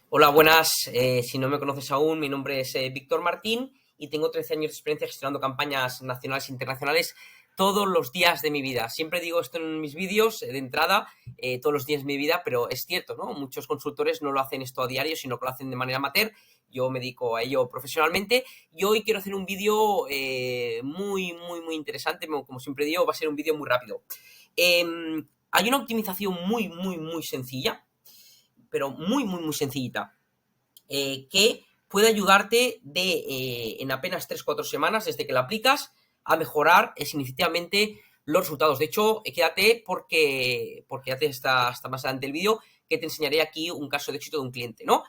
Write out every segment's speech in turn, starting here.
Hola, buenas. Si no me conoces aún, mi nombre es Víctor Martín y tengo 13 años de experiencia gestionando campañas nacionales e internacionales todos los días de mi vida. Siempre digo esto en mis vídeos de entrada, todos los días de mi vida, pero es cierto, ¿no? Muchos consultores no lo hacen esto a diario, sino que lo hacen de manera amateur. Yo me dedico a ello profesionalmente y hoy quiero hacer un vídeo muy interesante. Como siempre digo, va a ser un vídeo muy rápido. Hay una optimización muy sencilla, pero muy sencillita, que puede ayudarte en apenas 3 4 semanas desde que la aplicas a mejorar significativamente los resultados. De hecho, quédate porque ya te está hasta más adelante el vídeo que te enseñaré aquí un caso de éxito de un cliente, ¿no?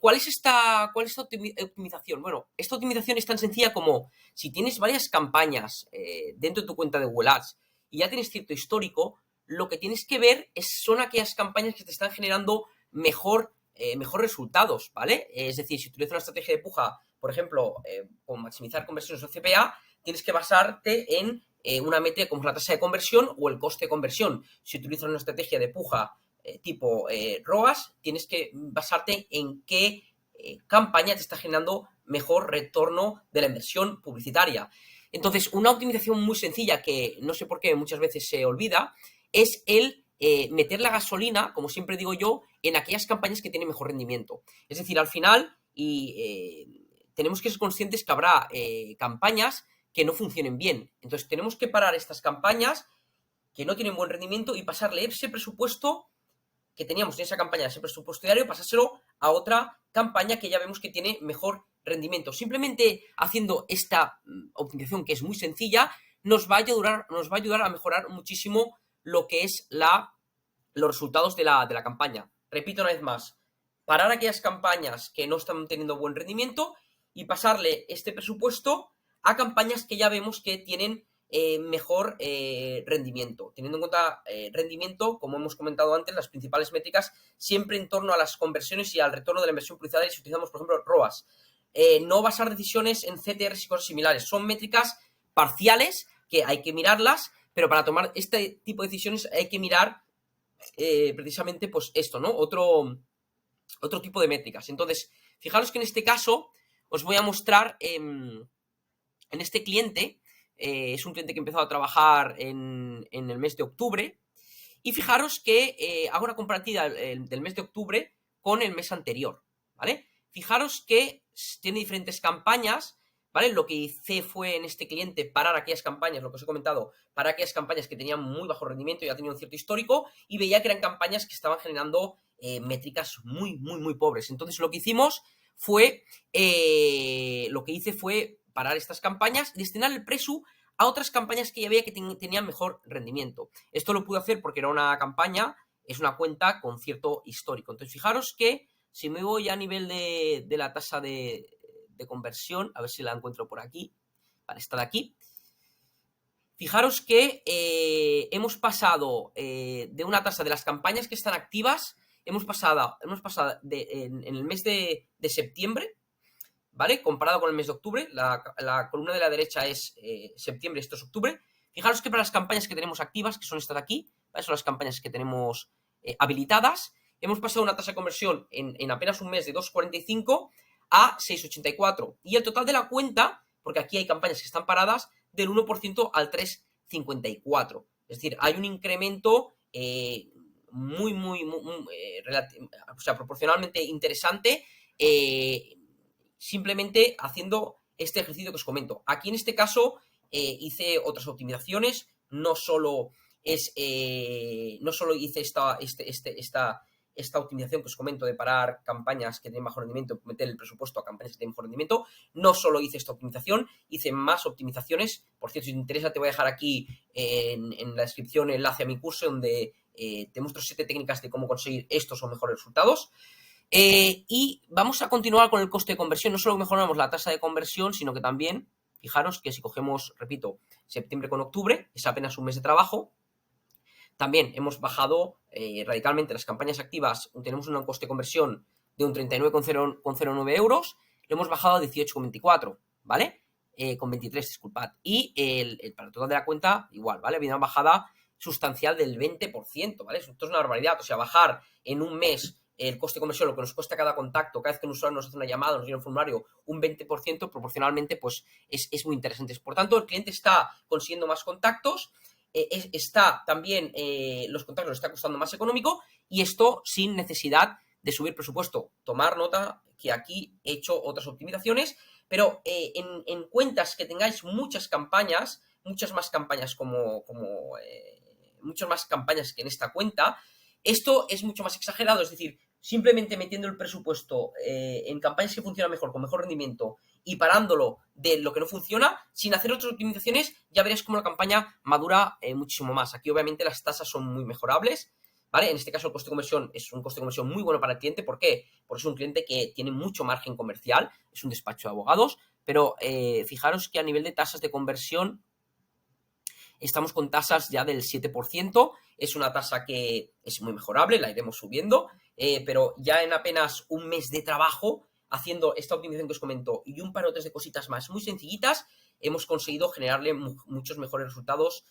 ¿Cuál es esta optimización? Bueno, esta optimización es tan sencilla como si tienes varias campañas dentro de tu cuenta de Google Ads y ya tienes cierto histórico, lo que tienes que ver son aquellas campañas que te están generando mejor resultados, ¿vale? Es decir, si utilizas una estrategia de puja, por ejemplo, con maximizar conversiones o CPA, tienes que basarte en una métrica como la tasa de conversión o el coste de conversión. Si utilizas una estrategia de puja tipo ROAS, tienes que basarte en qué campaña te está generando mejor retorno de la inversión publicitaria. Entonces, una optimización muy sencilla que no sé por qué muchas veces se olvida es el meter la gasolina, como siempre digo yo, en aquellas campañas que tienen mejor rendimiento. Es decir, al final, tenemos que ser conscientes que habrá campañas que no funcionen bien. Entonces, tenemos que parar estas campañas que no tienen buen rendimiento y pasarle ese presupuesto que teníamos en esa campaña, ese presupuesto diario, pasárselo a otra campaña que ya vemos que tiene mejor rendimiento. Simplemente haciendo esta optimización, que es muy sencilla, nos va a ayudar a mejorar muchísimo lo que es los resultados de la campaña. Repito una vez más, parar aquellas campañas que no están teniendo buen rendimiento y pasarle este presupuesto a campañas que ya vemos que tienen mejor rendimiento. Teniendo en cuenta rendimiento, como hemos comentado antes, las principales métricas siempre en torno a las conversiones y al retorno de la inversión publicitaria si utilizamos, por ejemplo, ROAS. No basar decisiones en CTRs y cosas similares. Son métricas parciales que hay que mirarlas, pero para tomar este tipo de decisiones hay que mirar precisamente pues esto, ¿no? Otro tipo de métricas. Entonces, fijaros que en este caso os voy a mostrar en este cliente, es un cliente que empezó a trabajar en el mes de octubre, y fijaros que hago una comparativa del mes de octubre con el mes anterior, ¿vale? Fijaros que tiene diferentes campañas, ¿vale? Lo que hice fue en este cliente parar aquellas campañas, lo que os he comentado, parar aquellas campañas que tenían muy bajo rendimiento y ya tenían un cierto histórico, y veía que eran campañas que estaban generando métricas muy pobres. Entonces lo que hice fue parar estas campañas y destinar el presu a otras campañas que ya veía que tenían mejor rendimiento. Esto lo pude hacer porque era una campaña, es una cuenta con cierto histórico. Entonces, fijaros que si me voy a nivel de la tasa de conversión, a ver si la encuentro por aquí, para estar aquí. Fijaros que hemos pasado de una tasa de las campañas que están activas, hemos pasado en el mes de septiembre, ¿vale? Comparado con el mes de octubre, la columna de la derecha es septiembre, esto es octubre. Fijaros que para las campañas que tenemos activas, que son estas de aquí, ¿vale? Son las campañas que tenemos habilitadas, hemos pasado una tasa de conversión en apenas un mes de 2,45 a 6,84. Y el total de la cuenta, porque aquí hay campañas que están paradas, del 1% al 3,54. Es decir, hay un incremento o sea, proporcionalmente interesante, simplemente haciendo este ejercicio que os comento. Aquí en este caso hice otras optimizaciones, no solo hice esta optimización que os comento de parar campañas que tienen mejor rendimiento, meter el presupuesto a campañas que tienen mejor rendimiento. No solo hice esta optimización, hice más optimizaciones. Por cierto, si te interesa, te voy a dejar aquí en la descripción el enlace a mi curso donde te muestro 7 técnicas de cómo conseguir estos o mejores resultados. Y vamos a continuar con el coste de conversión. No solo mejoramos la tasa de conversión, sino que también, fijaros que si cogemos, repito, septiembre con octubre, es apenas un mes de trabajo, también hemos bajado radicalmente las campañas activas. Tenemos un coste de conversión de un 39,09 euros, lo hemos bajado a 18,24, ¿vale? Con 23, disculpad. Y para el total de la cuenta, igual, ¿vale? Había una bajada sustancial del 20%, ¿vale? Esto es una barbaridad. O sea, bajar en un mes el coste de conversión, lo que nos cuesta cada contacto, cada vez que un usuario nos hace una llamada, nos llena un formulario, un 20%, proporcionalmente, pues es muy interesante. Por tanto, el cliente está consiguiendo más contactos, está también, los contactos le está costando más económico, y esto sin necesidad de subir presupuesto. Tomar nota que aquí he hecho otras optimizaciones, pero en cuentas que tengáis muchas campañas, muchas más campañas muchas más campañas que en esta cuenta, esto es mucho más exagerado, es decir, simplemente metiendo el presupuesto en campañas que funcionan mejor, con mejor rendimiento, y parándolo de lo que no funciona, sin hacer otras optimizaciones, ya veréis cómo la campaña madura muchísimo más. Aquí obviamente las tasas son muy mejorables, ¿vale? En este caso el coste de conversión es un coste de conversión muy bueno para el cliente. ¿Por qué? Porque es un cliente que tiene mucho margen comercial, es un despacho de abogados, pero fijaros que a nivel de tasas de conversión estamos con tasas ya del 7%, es una tasa que es muy mejorable, la iremos subiendo, pero ya en apenas un mes de trabajo, haciendo esta optimización que os comento y un par o tres de cositas más muy sencillitas, hemos conseguido generarle muchos mejores resultados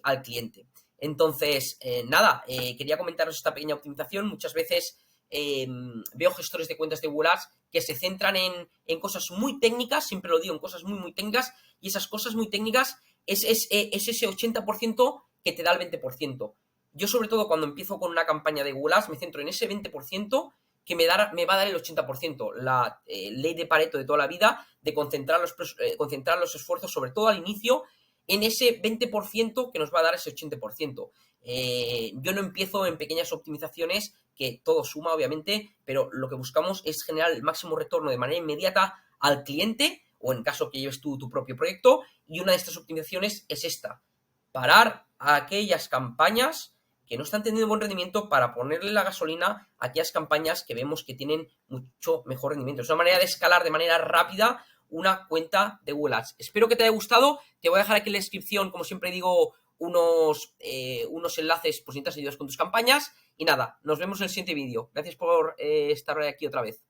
al cliente. Entonces, nada, quería comentaros esta pequeña optimización. Muchas veces veo gestores de cuentas de Google Ads que se centran en cosas muy técnicas, siempre lo digo, en cosas muy técnicas, y esas cosas muy técnicas es ese 80% que te da el 20%. Yo, sobre todo, cuando empiezo con una campaña de Google Ads, me centro en ese 20% que me va a dar el 80%. La ley de Pareto de toda la vida, de concentrar los esfuerzos, sobre todo al inicio, en ese 20% que nos va a dar ese 80%. Yo no empiezo en pequeñas optimizaciones, que todo suma, obviamente, pero lo que buscamos es generar el máximo retorno de manera inmediata al cliente, o en caso que lleves tú tu propio proyecto, y una de estas optimizaciones es esta: parar a aquellas campañas que no están teniendo buen rendimiento para ponerle la gasolina a aquellas campañas que vemos que tienen mucho mejor rendimiento. Es una manera de escalar de manera rápida una cuenta de Google Ads. Espero que te haya gustado. Te voy a dejar aquí en la descripción, como siempre digo, unos enlaces por si necesitas ayudas con tus campañas. Y nada, nos vemos en el siguiente vídeo. Gracias por estar aquí otra vez.